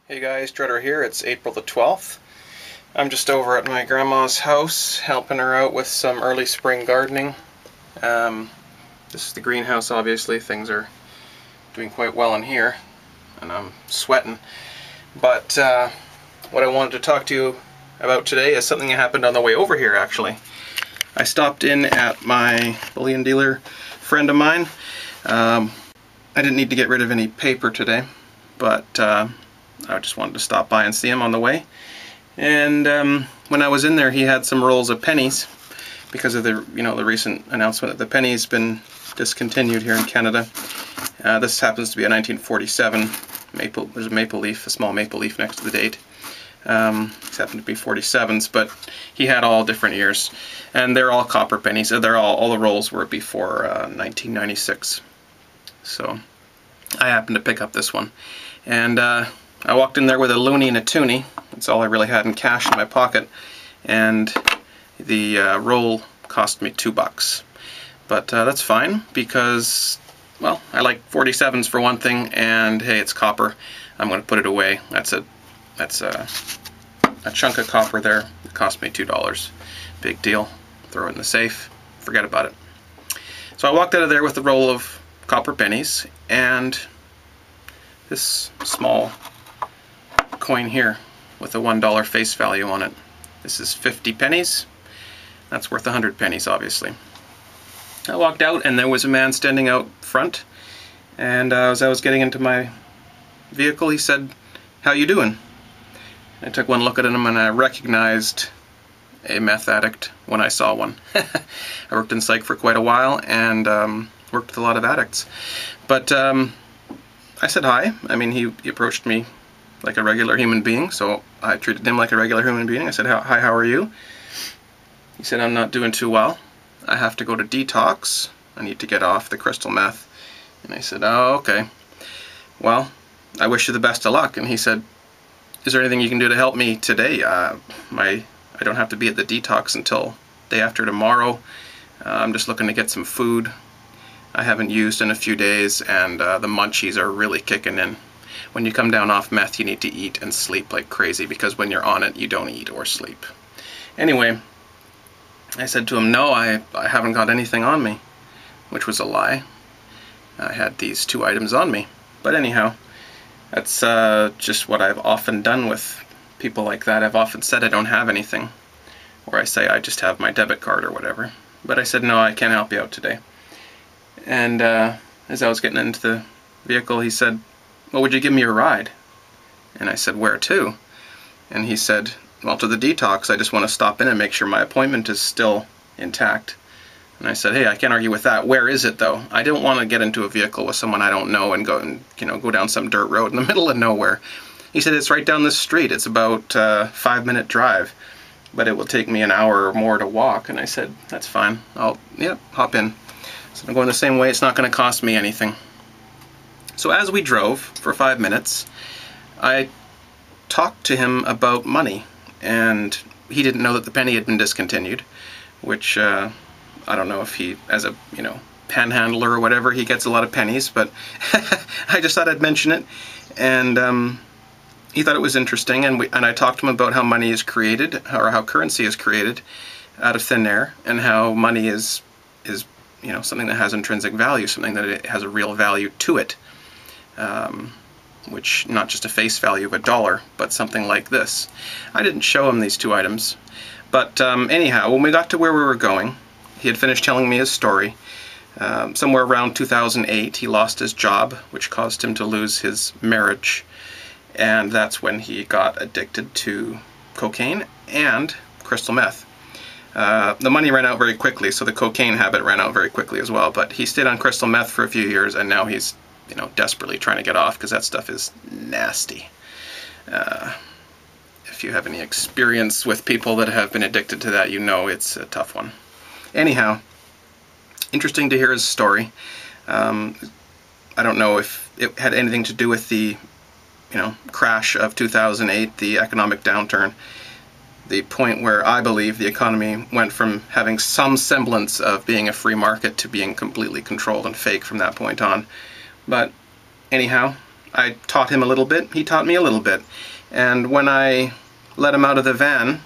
Hey guys, Dreader here. It's April the 12th. I'm just over at my grandma's house helping her out with some early spring gardening. This is the greenhouse, obviously. Things are doing quite well in here and I'm sweating. But what I wanted to talk to you about today is something that happened on the way over here actually. I stopped in at my bullion dealer friend of mine. I didn't need to get rid of any paper today, but I just wanted to stop by and see him on the way. And when I was in there, he had some rolls of pennies because of the the recent announcement that the penny's been discontinued here in Canada. This happens to be a 1947 maple. There's a maple leaf, a small maple leaf next to the date. These happen to be 47s, but he had all different years, and they're all copper pennies. They're all the rolls were before 1996. So I happened to pick up this one, and I walked in there with a loonie and a toonie. That's all I really had in cash in my pocket, and the roll cost me $2. But that's fine because, well, I like 47s for one thing, and hey, it's copper. I'm going to put it away. That's a chunk of copper there. It cost me $2. Big deal. Throw it in the safe. Forget about it. So I walked out of there with a roll of copper pennies and this small coin here with a $1 face value on it. This is 50 pennies. That's worth 100 pennies, obviously. I walked out and there was a man standing out front, and as I was getting into my vehicle, he said, "How you doing?" I took one look at him and I recognized a meth addict when I saw one. I worked in psych for quite a while and worked with a lot of addicts. But I said hi. I mean, he approached me like a regular human being, so I treated him like a regular human being. I said, "Hi, how are you?" He said, "I'm not doing too well. I have to go to detox. I need to get off the crystal meth." And I said, "Oh, okay. Well, I wish you the best of luck." And he said, "Is there anything you can do to help me today? I don't have to be at the detox until day after tomorrow. I'm just looking to get some food. I haven't used in a few days, and the munchies are really kicking in. When you come down off meth, you need to eat and sleep like crazy, because when you're on it, you don't eat or sleep." Anyway, I said to him, "No, I haven't got anything on me," which was a lie. I had these 2 items on me. But anyhow, that's just what I've often done with people like that. I've often said I don't have anything, or I say I just have my debit card or whatever. But I said, "No, I can't help you out today." And as I was getting into the vehicle, he said, "Well, would you give me a ride?" And I said, "Where to?" And he said, "Well, to the detox. I just want to stop in and make sure my appointment is still intact." And I said, "Hey, I can't argue with that. Where is it, though? I don't want to get into a vehicle with someone I don't know and go down some dirt road in the middle of nowhere." He said, "It's right down the street. It's about a 5-minute drive, but it will take me an hour or more to walk." And I said, "That's fine. I'll hop in." So I'm going the same way. It's not going to cost me anything. So as we drove for 5 minutes, I talked to him about money, and he didn't know that the penny had been discontinued, which I don't know if he, as a panhandler or whatever, he gets a lot of pennies, but I just thought I'd mention it, and he thought it was interesting, and I talked to him about how money is created, or how currency is created out of thin air, and how money is something that has intrinsic value, something that it has a real value to it. Which, not just a face value of $1, but something like this. I didn't show him these 2 items, but anyhow, when we got to where we were going, he had finished telling me his story. Somewhere around 2008, he lost his job, which caused him to lose his marriage, and that's when he got addicted to cocaine and crystal meth. The money ran out very quickly, so the cocaine habit ran out very quickly as well, but he stayed on crystal meth for a few years, and now he's desperately trying to get off, because that stuff is nasty. If you have any experience with people that have been addicted to that, it's a tough one. Anyhow, interesting to hear his story. I don't know if it had anything to do with the crash of 2008, the economic downturn. The point where I believe the economy went from having some semblance of being a free market to being completely controlled and fake from that point on. But anyhow, I taught him a little bit, he taught me a little bit. And when I let him out of the van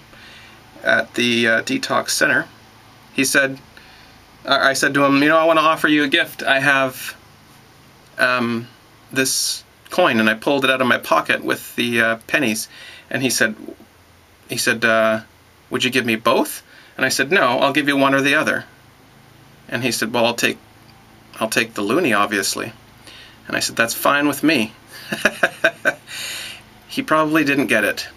at the detox center, he said, I said to him, you know, I want to offer you a gift. I have this coin, and I pulled it out of my pocket with the pennies. And he said, would you give me both? And I said, no, I'll give you one or the other. And he said, well, I'll take the loonie, obviously. And I said, that's fine with me. He probably didn't get it.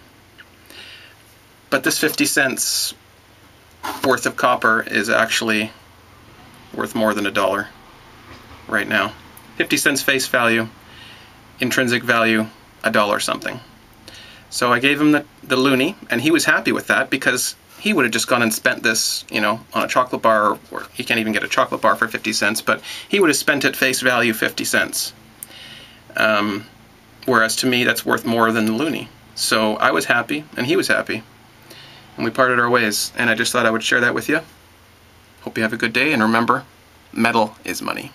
But this 50 cents worth of copper is actually worth more than $1 right now. 50 cents face value, intrinsic value, $1 something. So I gave him the loonie, and he was happy with that, because he would have just gone and spent this, you know, on a chocolate bar, or he can't even get a chocolate bar for 50 cents, but he would have spent at face value 50 cents. Whereas to me, that's worth more than the loonie. So I was happy, and he was happy, and we parted our ways. And I just thought I would share that with you. Hope you have a good day, and remember, metal is money.